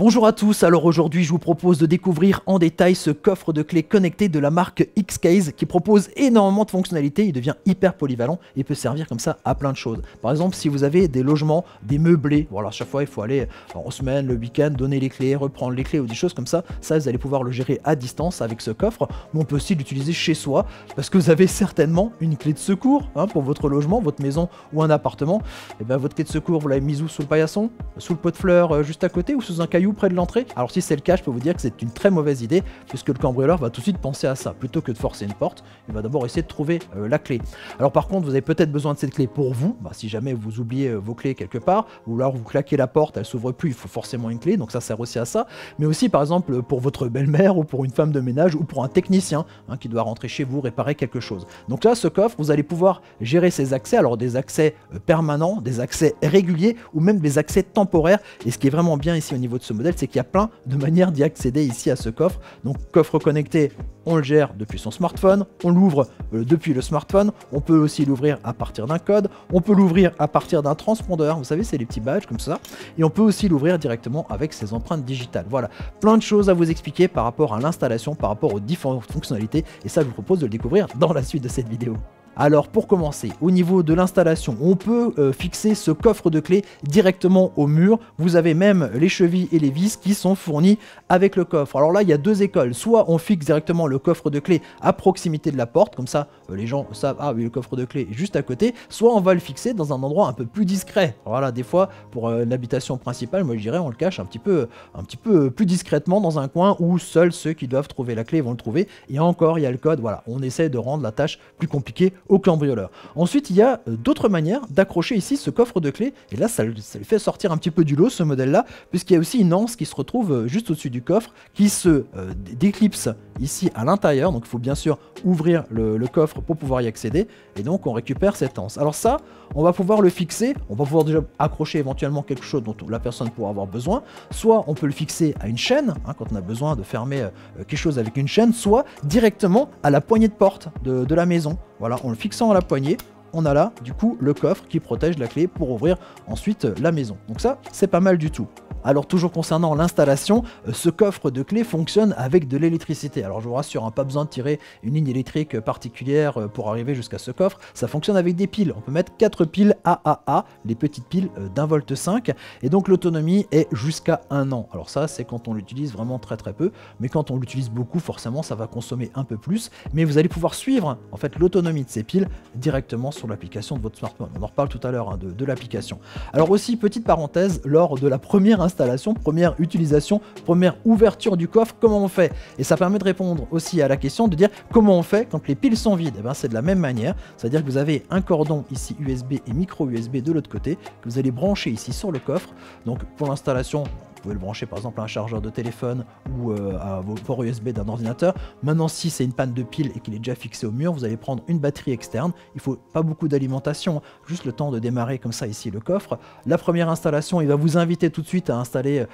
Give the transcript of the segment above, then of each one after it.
Bonjour à tous, alors aujourd'hui je vous propose de découvrir en détail ce coffre de clés connecté de la marque X-Case qui propose énormément de fonctionnalités, il devient hyper polyvalent et peut servir comme ça à plein de choses. Par exemple, si vous avez des logements, des meublés, voilà, chaque fois il faut aller en semaine, le week-end, donner les clés, reprendre les clés ou des choses comme ça, vous allez pouvoir le gérer à distance avec ce coffre, mais on peut aussi l'utiliser chez soi parce que vous avez certainement une clé de secours pour votre logement, votre maison ou un appartement. Et bien votre clé de secours, vous l'avez mise où? Sous le paillasson, sous le pot de fleurs juste à côté ou sous un caillou près de l'entrée? Alors si c'est le cas, je peux vous dire que c'est une très mauvaise idée puisque le cambrioleur va tout de suite penser à ça. Plutôt que de forcer une porte, il va d'abord essayer de trouver la clé. Alors par contre, vous avez peut-être besoin de cette clé pour vous, si jamais vous oubliez vos clés quelque part, ou alors vous claquez la porte, elle s'ouvre plus, il faut forcément une clé, donc ça sert aussi à ça. Mais aussi par exemple pour votre belle-mère ou pour une femme de ménage ou pour un technicien qui doit rentrer chez vous réparer quelque chose. Donc là, ce coffre, vous allez pouvoir gérer ses accès, alors des accès permanents, des accès réguliers ou même des accès temporaires. Et ce qui est vraiment bien ici au niveau de ce modèle, c'est qu'il y a plein de manières d'y accéder ici à ce coffre. Donc coffre connecté, on le gère depuis son smartphone, on l'ouvre depuis le smartphone, on peut aussi l'ouvrir à partir d'un code, on peut l'ouvrir à partir d'un transpondeur, vous savez c'est les petits badges comme ça, et on peut aussi l'ouvrir directement avec ses empreintes digitales. Voilà, plein de choses à vous expliquer par rapport à l'installation, par rapport aux différentes fonctionnalités, et ça je vous propose de le découvrir dans la suite de cette vidéo. Alors pour commencer, au niveau de l'installation, on peut fixer ce coffre de clés directement au mur. Vous avez même les chevilles et les vis qui sont fournis avec le coffre. Alors là, il y a deux écoles. Soit on fixe directement le coffre de clés à proximité de la porte, comme ça les gens savent, ah oui, le coffre de clés est juste à côté. Soit on va le fixer dans un endroit un peu plus discret. Voilà, des fois, pour l'habitation principale, moi je dirais, on le cache un petit peu plus discrètement dans un coin où seuls ceux qui doivent trouver la clé vont le trouver. Et encore, il y a le code. Voilà, on essaie de rendre la tâche plus compliquée au cambrioleur. Ensuite, il y a d'autres manières d'accrocher ici ce coffre de clés. Et là, ça le fait sortir un petit peu du lot, ce modèle-là, puisqu'il y a aussi une anse qui se retrouve juste au-dessus du coffre, qui se déclipse ici à l'intérieur. Donc, il faut bien sûr ouvrir le coffre pour pouvoir y accéder. Et donc, on récupère cette anse. Alors ça, on va pouvoir le fixer. On va pouvoir déjà accrocher éventuellement quelque chose dont la personne pourra avoir besoin. Soit on peut le fixer à une chaîne, quand on a besoin de fermer quelque chose avec une chaîne, soit directement à la poignée de porte de la maison. Voilà, en le fixant à la poignée, on a là, du coup, le coffre qui protège la clé pour ouvrir ensuite la maison. Donc ça, c'est pas mal du tout. Alors toujours concernant l'installation, ce coffre de clés fonctionne avec de l'électricité. Alors je vous rassure, pas besoin de tirer une ligne électrique particulière pour arriver jusqu'à ce coffre. Ça fonctionne avec des piles. On peut mettre 4 piles AAA, les petites piles d'1,5 V. Et donc l'autonomie est jusqu'à 1 an. Alors ça, c'est quand on l'utilise vraiment très peu. Mais quand on l'utilise beaucoup, forcément, ça va consommer un peu plus. Mais vous allez pouvoir suivre en fait l'autonomie de ces piles directement sur l'application de votre smartphone. On en reparle tout à l'heure de l'application. Alors aussi, petite parenthèse, lors de la première installation, première utilisation, première ouverture du coffre, comment on fait? Et ça permet de répondre aussi à la question de dire comment on fait quand les piles sont vides. Et bien c'est de la même manière, c'est-à-dire que vous avez un cordon ici USB et micro USB de l'autre côté que vous allez brancher ici sur le coffre. Donc pour l'installation, vous pouvez le brancher par exemple à un chargeur de téléphone ou à vos ports USB d'un ordinateur. Maintenant, si c'est une panne de pile et qu'il est déjà fixé au mur, vous allez prendre une batterie externe. Il ne faut pas beaucoup d'alimentation, juste le temps de démarrer comme ça ici le coffre. La première installation, il va vous inviter tout de suite à installer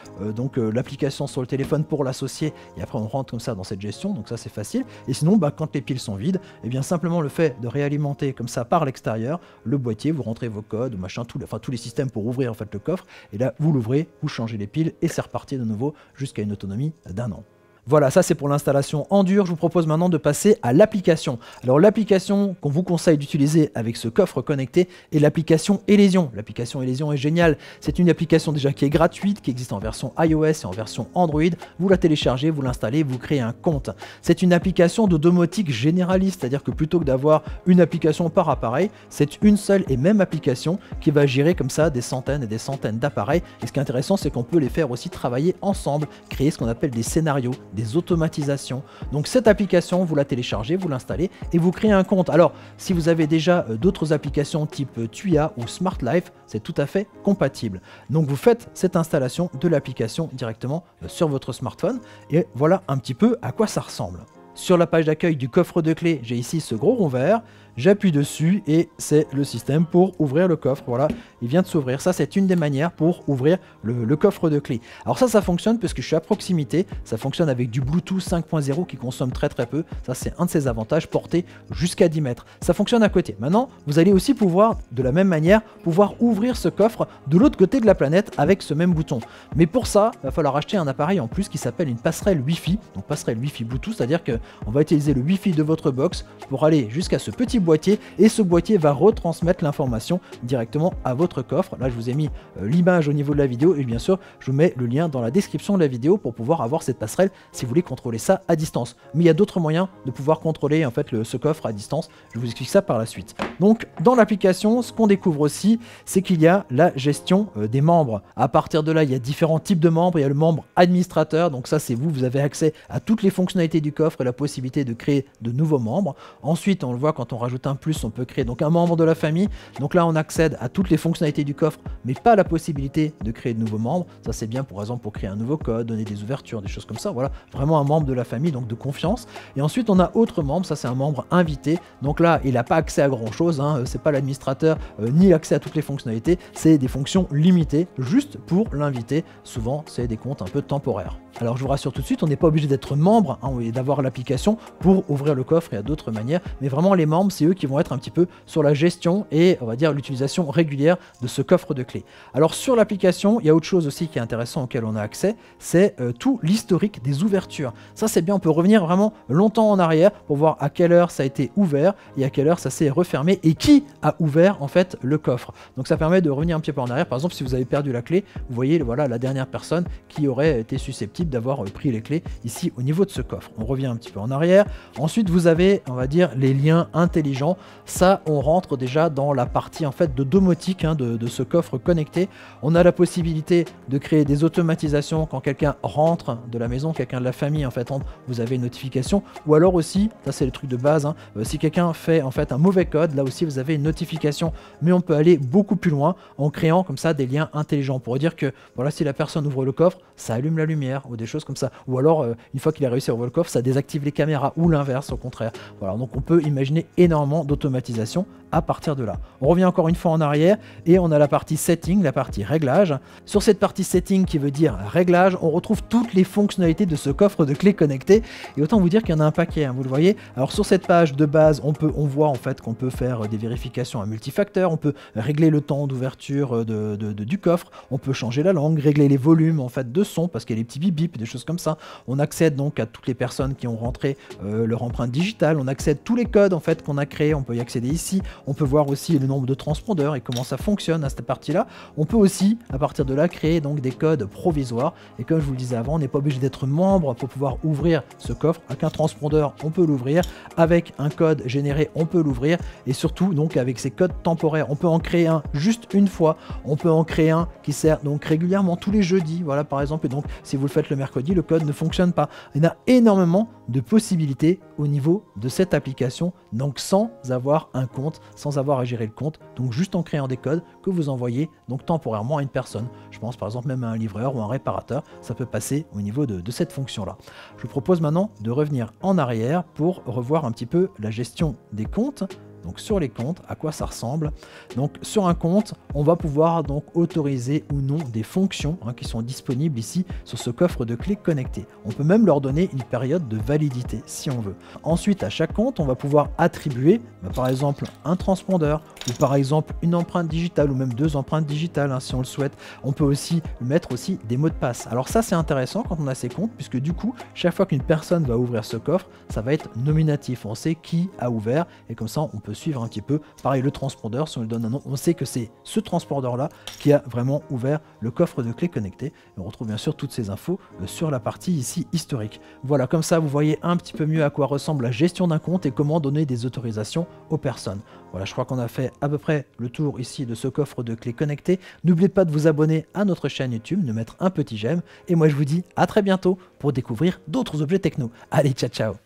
l'application sur le téléphone pour l'associer et après on rentre comme ça dans cette gestion, donc ça c'est facile. Et sinon, quand les piles sont vides, et bien simplement le fait de réalimenter comme ça par l'extérieur le boîtier, vous rentrez vos codes, machin, tous les systèmes pour ouvrir en fait le coffre, et là vous l'ouvrez, vous changez les piles et c'est reparti de nouveau jusqu'à une autonomie d'1 an. Voilà, ça c'est pour l'installation en dur. Je vous propose maintenant de passer à l'application. Alors l'application qu'on vous conseille d'utiliser avec ce coffre connecté est l'application Elysion. L'application Elysion est géniale. C'est une application déjà qui est gratuite, qui existe en version iOS et en version Android. Vous la téléchargez, vous l'installez, vous créez un compte. C'est une application de domotique généraliste, c'est-à-dire que plutôt que d'avoir une application par appareil, c'est une seule et même application qui va gérer comme ça des centaines et des centaines d'appareils. Et ce qui est intéressant, c'est qu'on peut les faire aussi travailler ensemble, créer ce qu'on appelle des scénarios, des automatisations. Donc cette application, vous la téléchargez, vous l'installez et vous créez un compte. Alors si vous avez déjà d'autres applications type Tuya ou Smart Life, c'est tout à fait compatible. Donc vous faites cette installation de l'application directement sur votre smartphone et voilà un petit peu à quoi ça ressemble. Sur la page d'accueil du coffre de clés, j'ai ici ce gros rond vert. j'appuie dessus et c'est le système pour ouvrir le coffre. Voilà, il vient de s'ouvrir. Ça, c'est une des manières pour ouvrir le coffre de clés. Alors ça fonctionne parce que je suis à proximité. Ça fonctionne avec du Bluetooth 5.0 qui consomme très peu. Ça, c'est un de ses avantages, porté jusqu'à 10 mètres. Ça fonctionne à côté. Maintenant, vous allez aussi pouvoir, de la même manière, pouvoir ouvrir ce coffre de l'autre côté de la planète avec ce même bouton. Mais pour ça, il va falloir acheter un appareil en plus qui s'appelle une passerelle Wi-Fi. Donc passerelle Wi-Fi Bluetooth, c'est-à-dire qu'on va utiliser le Wi-Fi de votre box pour aller jusqu'à ce petit boîtier et ce boîtier va retransmettre l'information directement à votre coffre. Là, je vous ai mis l'image au niveau de la vidéo et bien sûr, je vous mets le lien dans la description de la vidéo pour pouvoir avoir cette passerelle si vous voulez contrôler ça à distance. Mais il y a d'autres moyens de pouvoir contrôler en fait ce coffre à distance. Je vous explique ça par la suite. Donc, dans l'application, ce qu'on découvre aussi, c'est qu'il y a la gestion des membres. À partir de là, il y a différents types de membres. Il y a le membre administrateur. Donc ça, c'est vous. Vous avez accès à toutes les fonctionnalités du coffre et la possibilité de créer de nouveaux membres. Ensuite, on le voit quand on rajoute un plus, on peut créer donc un membre de la famille. Donc là, on accède à toutes les fonctionnalités du coffre, mais pas la possibilité de créer de nouveaux membres. Ça, c'est bien, par exemple, pour créer un nouveau code, donner des ouvertures, des choses comme ça. Voilà, vraiment un membre de la famille, donc de confiance. Et ensuite, on a autre membre. Ça, c'est un membre invité. Donc là, il n'a pas accès à grand chose. C'est pas l'administrateur ni accès à toutes les fonctionnalités. C'est des fonctions limitées, juste pour l'invité. Souvent, c'est des comptes un peu temporaires. Alors je vous rassure tout de suite, on n'est pas obligé d'être membre et d'avoir l'application pour ouvrir le coffre. Il y a d'autres manières, mais vraiment les membres, c'est eux qui vont être un petit peu sur la gestion et on va dire l'utilisation régulière de ce coffre de clés. Alors sur l'application, il y a autre chose aussi qui est intéressant auquel on a accès, c'est tout l'historique des ouvertures. Ça c'est bien, on peut revenir vraiment longtemps en arrière pour voir à quelle heure ça a été ouvert et à quelle heure ça s'est refermé et qui a ouvert en fait le coffre. Donc ça permet de revenir un petit peu en arrière. Par exemple, si vous avez perdu la clé, vous voyez voilà la dernière personne qui aurait été susceptible d'avoir pris les clés ici au niveau de ce coffre. On revient un petit peu en arrière. Ensuite, vous avez, on va dire, les liens intelligents. Ça, on rentre déjà dans la partie en fait de domotique de ce coffre connecté. On a la possibilité de créer des automatisations quand quelqu'un rentre de la maison, quelqu'un de la famille en fait rentre, vous avez une notification. Ou alors aussi, ça c'est le truc de base, si quelqu'un fait en fait un mauvais code, là aussi vous avez une notification. Mais on peut aller beaucoup plus loin en créant comme ça des liens intelligents pour dire que voilà, si la personne ouvre le coffre, ça allume la lumière ou des choses comme ça. Ou alors, une fois qu'il a réussi à ouvrir le coffre, ça désactive les caméras ou l'inverse au contraire. Voilà, donc on peut imaginer énormément d'automatisation à partir de là. On revient encore une fois en arrière et on a la partie setting, la partie réglage. Sur cette partie setting qui veut dire réglage, on retrouve toutes les fonctionnalités de ce coffre de clés connecté et autant vous dire qu'il y en a un paquet, vous le voyez. Alors sur cette page de base, on voit en fait qu'on peut faire des vérifications à multifacteurs, on peut régler le temps d'ouverture du coffre, on peut changer la langue, régler les volumes en fait de son parce qu'il y a les petits bip bip, des choses comme ça. On accède donc à toutes les personnes qui ont rentré leur empreinte digitale, on accède tous les codes en fait qu'on a créés, on peut y accéder ici. On peut voir aussi le nombre de transpondeurs et comment ça fonctionne à cette partie-là. On peut aussi, à partir de là, créer donc des codes provisoires. Et comme je vous le disais avant, on n'est pas obligé d'être membre pour pouvoir ouvrir ce coffre. Avec un transpondeur, on peut l'ouvrir. Avec un code généré, on peut l'ouvrir. Et surtout, donc, avec ces codes temporaires, on peut en créer un juste une fois. On peut en créer un qui sert donc régulièrement tous les jeudis. Voilà, par exemple. Et donc, si vous le faites le mercredi, le code ne fonctionne pas. Il y a énormément de possibilités au niveau de cette application. Donc, sans avoir un compte, sans avoir à gérer le compte, donc juste en créant des codes que vous envoyez donc temporairement à une personne. Je pense par exemple même à un livreur ou un réparateur, ça peut passer au niveau de cette fonction-là. Je vous propose maintenant de revenir en arrière pour revoir un petit peu la gestion des comptes. Donc sur les comptes, à quoi ça ressemble. Donc sur un compte, on va pouvoir donc autoriser ou non des fonctions qui sont disponibles ici sur ce coffre de clés connecté. On peut même leur donner une période de validité si on veut. Ensuite, à chaque compte, on va pouvoir attribuer par exemple un transpondeur ou par exemple une empreinte digitale ou même 2 empreintes digitales si on le souhaite. On peut aussi mettre aussi des mots de passe. Alors ça c'est intéressant quand on a ces comptes puisque du coup, chaque fois qu'une personne va ouvrir ce coffre, ça va être nominatif. On sait qui a ouvert et comme ça on peut suivre un petit peu. Pareil, le transpondeur, si on lui donne un nom, on sait que c'est ce transpondeur-là qui a vraiment ouvert le coffre de clés connecté. Et on retrouve bien sûr toutes ces infos sur la partie ici historique. Voilà, comme ça, vous voyez un petit peu mieux à quoi ressemble la gestion d'un compte et comment donner des autorisations aux personnes. Voilà, je crois qu'on a fait à peu près le tour ici de ce coffre de clés connecté. N'oubliez pas de vous abonner à notre chaîne YouTube, de mettre un petit j'aime. Et moi, je vous dis à très bientôt pour découvrir d'autres objets techno. Allez, ciao, ciao!